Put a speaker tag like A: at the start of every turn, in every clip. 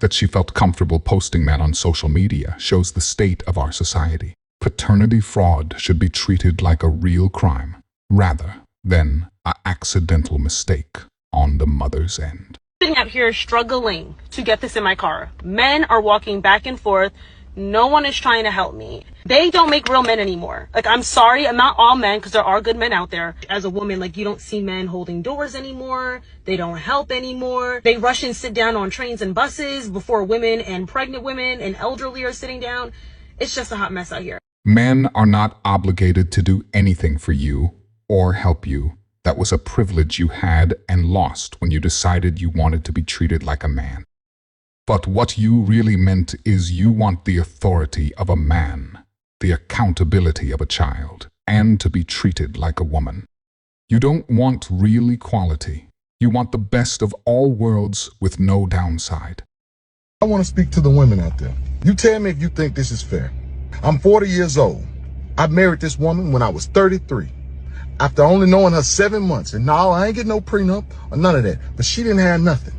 A: that she felt comfortable posting that on social media shows the state of our society. Paternity fraud should be treated like a real crime, rather than an accidental mistake on the mother's end.
B: Sitting out here struggling to get this in my car. Men are walking back and forth. No one is trying to help me. They don't make real men anymore. Like, I'm sorry, I'm not all men, because there are good men out there. As a woman, like, you don't see men holding doors anymore. They don't help anymore. They rush and sit down on trains and buses before women and pregnant women and elderly are sitting down. It's just a hot mess out here.
A: Men are not obligated to do anything for you or help you. That was a privilege you had and lost when you decided you wanted to be treated like a man. But what you really meant is you want the authority of a man, the accountability of a child, and to be treated like a woman. You don't want real equality. You want the best of all worlds with no downside.
C: I want to speak to the women out there. You tell me if you think this is fair. I'm 40 years old. I married this woman when I was 33. After only knowing her 7 months, and no, I ain't getting no prenup or none of that, but she didn't have nothing.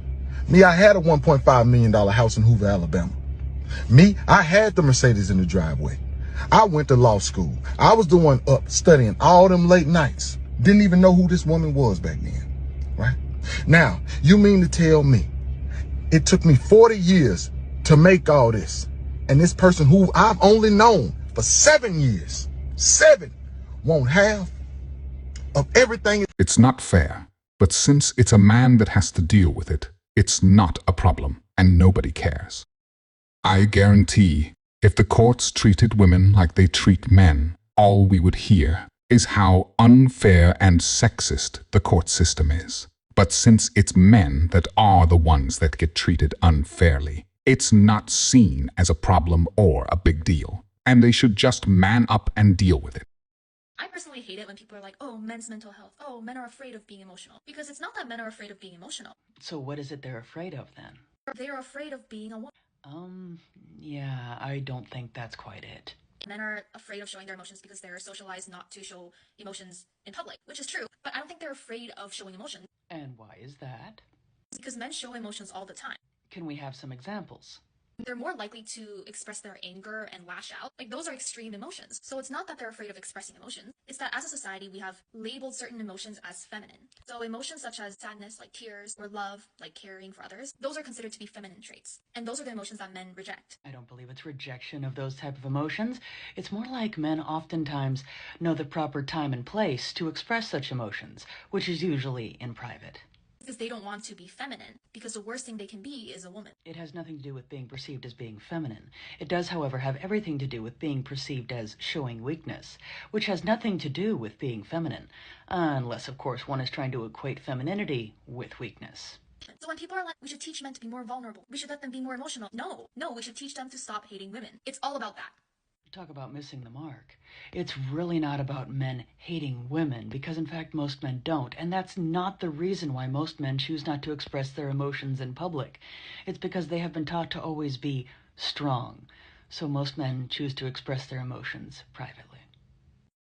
C: Me, I had a $1.5 million house in Hoover, Alabama. Me, I had the Mercedes in the driveway. I went to law school. I was the one up studying all them late nights. Didn't even know who this woman was back then, right? Now, you mean to tell me it took me 40 years to make all this, and this person who I've only known for 7 years, won't have of everything?
A: It's not fair, but since it's a man that has to deal with it, it's not a problem, and nobody cares. I guarantee, if the courts treated women like they treat men, all we would hear is how unfair and sexist the court system is. But since it's men that are the ones that get treated unfairly, it's not seen as a problem or a big deal, and they should just man up and deal with it.
D: I personally hate it when people are like, oh, men's mental health. Oh, men are afraid of being emotional. Because it's not that men are afraid of being emotional.
E: So what is it they're afraid of then?
D: They're afraid of being a woman.
E: Yeah, I don't think that's quite it.
D: Men are afraid of showing their emotions because they're socialized not to show emotions in public, which is true. But I don't think they're afraid of showing emotions.
E: And why is that?
D: Because men show emotions all the time.
E: Can we have some examples?
D: They're more likely to express their anger and lash out. Like, those are extreme emotions. So it's not that they're afraid of expressing emotions. It's that as a society, we have labeled certain emotions as feminine. So emotions such as sadness, like tears, or love, like caring for others, those are considered to be feminine traits. And those are the emotions that men reject.
E: I don't believe it's rejection of those type of emotions. It's more like men oftentimes know the proper time and place to express such emotions, which is usually in private.
D: Because they don't want to be feminine, because the worst thing they can be is a woman.
E: It has nothing to do with being perceived as being feminine. It does, however, have everything to do with being perceived as showing weakness, which has nothing to do with being feminine, unless, of course, one is trying to equate femininity with weakness.
D: So when people are like, we should teach men to be more vulnerable, we should let them be more emotional. No, we should teach them to stop hating women. It's all about that.
E: Talk about missing the mark. It's really not about men hating women, because in fact most men don't, and that's not the reason why most men choose not to express their emotions in public. It's because they have been taught to always be strong, so most men choose to express their emotions privately.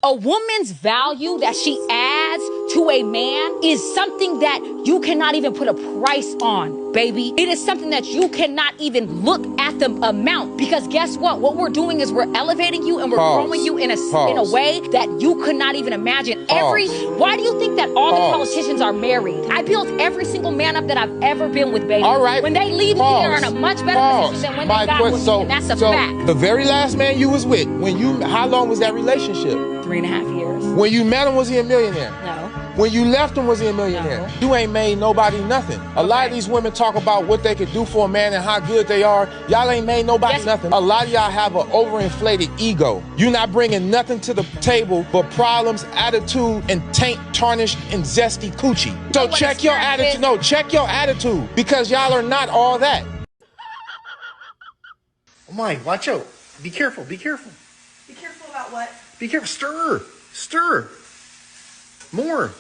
F: A woman's value that she adds to a man is something that you cannot even put a price on, baby. It is something that you cannot even look at the amount, because guess what? What we're doing is we're elevating you and we're growing you in a way that you could not even imagine. Why do you think that all the politicians are married? I built every single man up that I've ever been with, baby.
G: All right.
F: When they leave me, they're in a much better position than when they got with me, and that's a fact.
G: The very last man you was with, how long was that relationship?
F: 3.5 years.
G: When you met him, was he a millionaire?
F: No.
G: When you left him, was he a millionaire? No. You ain't made nobody nothing. A lot of these women talk about what they could do for a man and how good they are. Y'all ain't made nobody nothing. A lot of y'all have an overinflated ego. You're not bringing nothing to the table but problems, attitude, and taint, tarnished, and zesty coochie. So check your attitude. No, check your attitude, because y'all are not all that.
H: Oh my, watch out. Be careful, be careful.
I: Be careful about what?
H: Be careful, stir. More.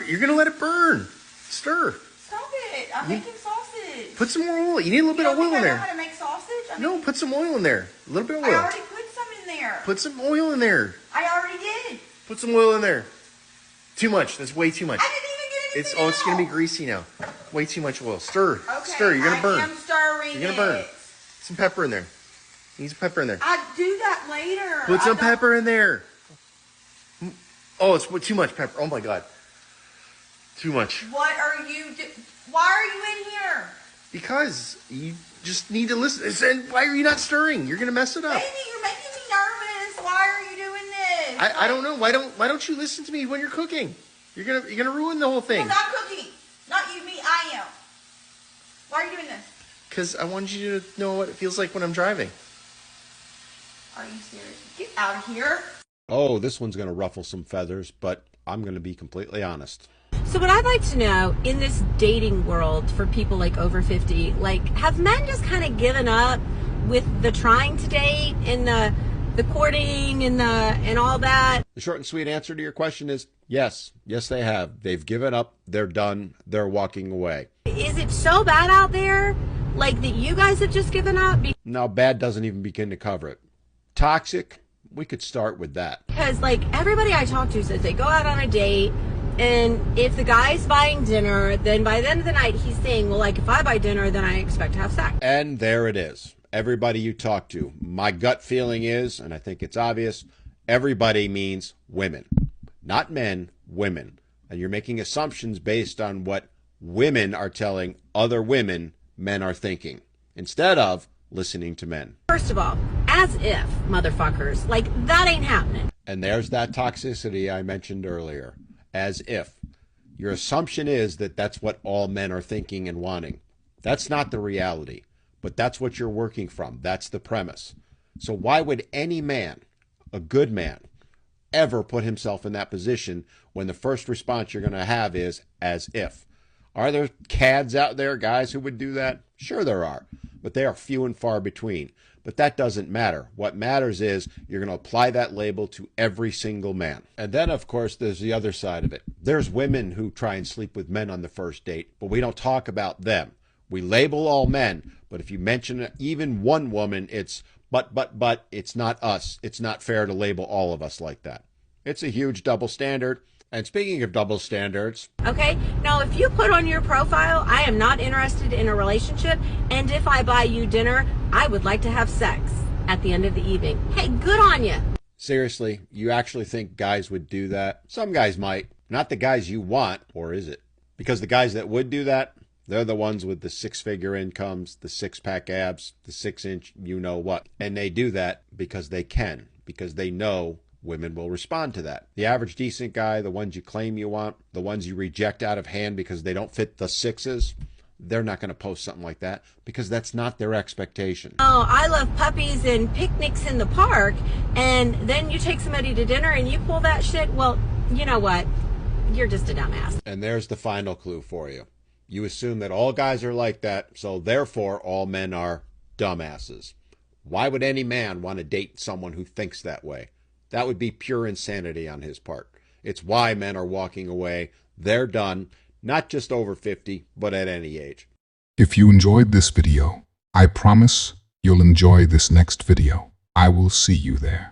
H: You're gonna let it burn. Stir.
I: Stop it. I'm making sausage.
H: Put some more oil. You need a little bit of oil in there.
I: I know how to make sausage?
H: No, put some oil in there. A little bit of oil.
I: I already put some in there.
H: Put some oil in there.
I: I already did.
H: Put some oil in there. Too much. That's way too much.
I: I didn't even get anything
H: It's gonna be greasy now. Way too much oil. Stir.
I: Okay.
H: Stir. You're gonna burn.
I: I am stirring.
H: You're gonna burn. Some pepper in there. Need some pepper in there.
I: I do that later.
H: Put some pepper in there. Oh, it's too much pepper. Oh my God. Too much.
I: What are you Why are you in here?
H: Because you just need to listen. And why are you not stirring? You're gonna mess it up.
I: Baby, you're making me nervous. Why are you doing this?
H: I don't know. Why don't you listen to me when you're cooking? You're gonna ruin the whole thing.
I: Because I'm cooking. Not you, me, I am. Why are you doing this?
H: Because I wanted you to know what it feels like when I'm driving.
I: Are you serious? Get out of here.
J: Oh, this one's going to ruffle some feathers, but I'm going to be completely honest.
K: So what I'd like to know, in this dating world for people like over 50, like, have men just kind of given up with the trying to date and the courting and all that?
J: The short and sweet answer to your question is yes. Yes, they have. They've given up. They're done. They're walking away.
K: Is it so bad out there, like, that you guys have just given up?
J: Now, bad doesn't even begin to cover it. Toxic, we could start with that.
K: Because, like, everybody I talk to says they go out on a date, and if the guy's buying dinner, then by the end of the night, he's saying, well, like, if I buy dinner, then I expect to have sex.
J: And there it is. Everybody you talk to, my gut feeling is, and I think it's obvious, everybody means women. Not men, women. And you're making assumptions based on what women are telling other women men are thinking, instead of listening to men.
K: First of all, as if, motherfuckers, like, that ain't happening.
J: And there's that toxicity I mentioned earlier. As if. Your assumption is that that's what all men are thinking and wanting. That's not the reality, but that's what you're working from. That's the premise. So why would any man, a good man, ever put himself in that position when the first response you're going to have is as if? Are there cads out there, guys, who would do that? Sure there are, but they are few and far between. But that doesn't matter. What matters is you're going to apply that label to every single man. And then, of course, there's the other side of it. There's women who try and sleep with men on the first date, but we don't talk about them. We label all men, but if you mention even one woman, it's but, it's not us. It's not fair to label all of us like that. It's a huge double standard. And speaking of double standards...
K: Okay, now if you put on your profile, I am not interested in a relationship, and if I buy you dinner, I would like to have sex at the end of the evening. Hey, good on you.
J: Seriously, you actually think guys would do that? Some guys might. Not the guys you want, or is it? Because the guys that would do that, they're the ones with the six-figure incomes, the six-pack abs, the 6-inch you-know-what. And they do that because they can, because they know women will respond to that. The average decent guy, the ones you claim you want, the ones you reject out of hand because they don't fit the sixes, they're not going to post something like that because that's not their expectation.
K: Oh, I love puppies and picnics in the park, and then you take somebody to dinner and you pull that shit, well, you know what? You're just a dumbass.
J: And there's the final clue for you. You assume that all guys are like that, so therefore all men are dumbasses. Why would any man want to date someone who thinks that way? That would be pure insanity on his part. It's why men are walking away. They're done, not just over 50, but at any age.
A: If you enjoyed this video, I promise you'll enjoy this next video. I will see you there.